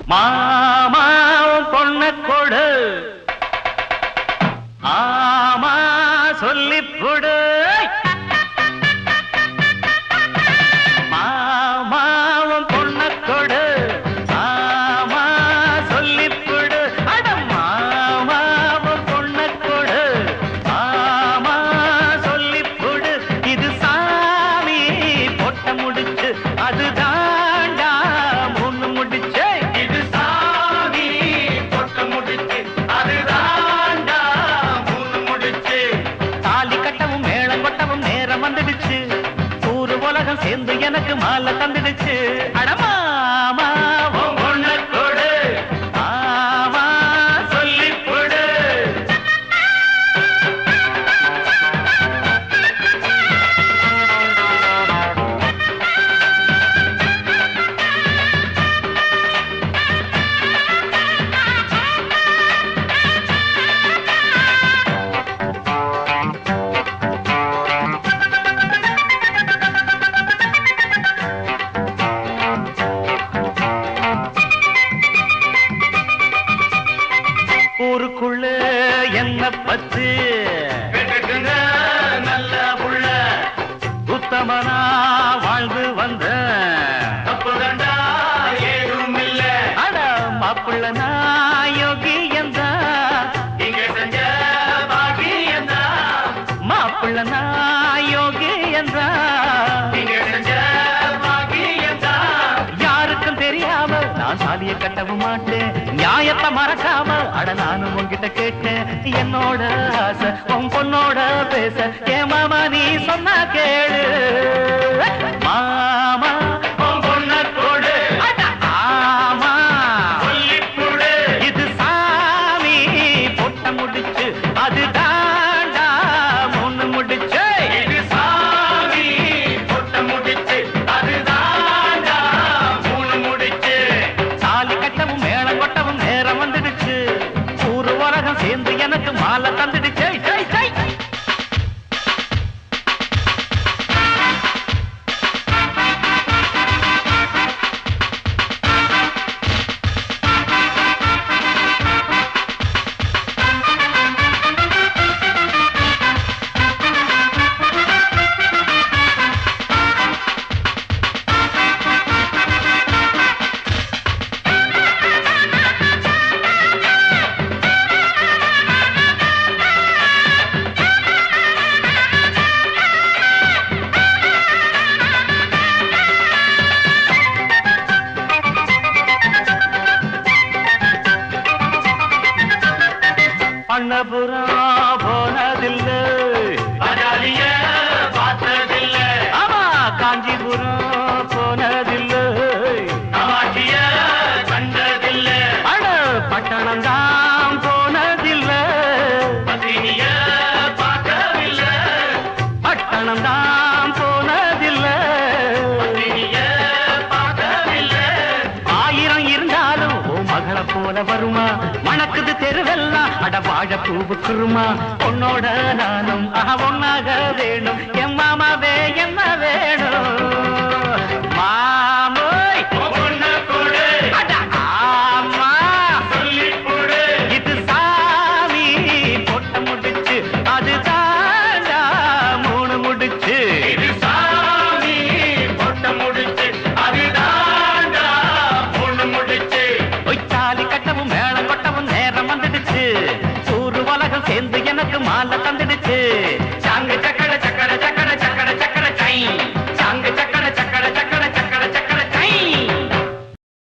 மாமா பொண்ண கொடு ஆமா சொல்லிப்புடு மாமாவும் பொண்ண கொடு ஆமா சொல்லிப்புடு அட மாமாவும் பொண்ண கொடு ஆமா சொல்லிப்புடு இது சாமி பொட்ட முடிச்சு அது தாண்டா மூணு முடிச்சு இது சாமி பொட்ட முடிச்சு அது தாண்டா மூணு முடிச்சு தாலி கட்டவும் மேளம் கொட்டவும் நேரம் வந்துடுச்சு ஊரு உலகம் சேர்ந்து எனக்கு மாலை தந்துடுச்சு அடமாமா பொண்ண கொடு ஆமா சொல்லிப்புடு ஊருக்குள்ள என்ன பத்து நல்ல புள்ள உத்தமனா வாழ்ந்து வந்த தப்புதண்டா ஏதும் இல்ல அட மாப்பிள்ள நாயோகி எந்தா இங்க செஞ்ச பாகி எந்தா மாப்பிள்ள நாயோகி எந்தா இங்க செஞ்ச பாகி எந்தா யாருக்கும் தெரியாம நான் சாதிய கட்டவும் மாட்டேன் நியாயத்தை மறக்காம அட நானும் உன்கிட்ட கேட்டேன் என்னோட ஆசை உன் பொண்ணோட பேச ஏன் மாமா நீ சொன்னா கேளு மாமா உன் பொண்ண கொடு ஆமா சொல்லிப்புடு இது சாமி பொட்ட முடிச்சு அது தாண்டா மூணு முடிச்சு இது சாமி பொட்ட முடிச்சு அது தாண்டா மூணு முடிச்சு தாலி கட்டவும் மேளம் கொட்டவும் நேரம் வந்துடுச்சு ஊரு உலகம் சேர்ந்து எனக்கு மாலை தந்துடுச்சு ஜெய் ஜெய் அண்ணபுரா போனதில்லை அஜாலிய பார்த்ததில்லை ஆமா காஞ்சிபுரம் போனதில்லை காமாட்சிய கண்டதில்லை அட பட்டணம் தான் போனதில்லை பத்தினிய பார்க்கவில்லை பட்டணம் தான் போனதில்லை பத்தினிய பார்க்கவில்லை ஆயிரம் இருந்தாலும் ஓ மகளை போல வருமா மணக்குது தெருவெல்லாம் அட வாழ பூவுக்குருமா உன்னோட நானும் ஒன்னாக வேணும் என் மாமாவே என்ன வேணும் மாமோய் பொண்ண கொடு ஆமா சொல்லிப்புடு இது சாமி பொட்ட முடிச்சு அது தாண்டா மூணு முடிச்சு இது சாமி பொட்ட முடிச்சு அது தாண்டா மூணு முடிச்சு தாலி கட்டவும் மேளம் கொட்டவும் நேரம் வந்துடுச்சு ஊரு உலகம் சேர்ந்து எனக்கு மாலை தந்துடுச்சு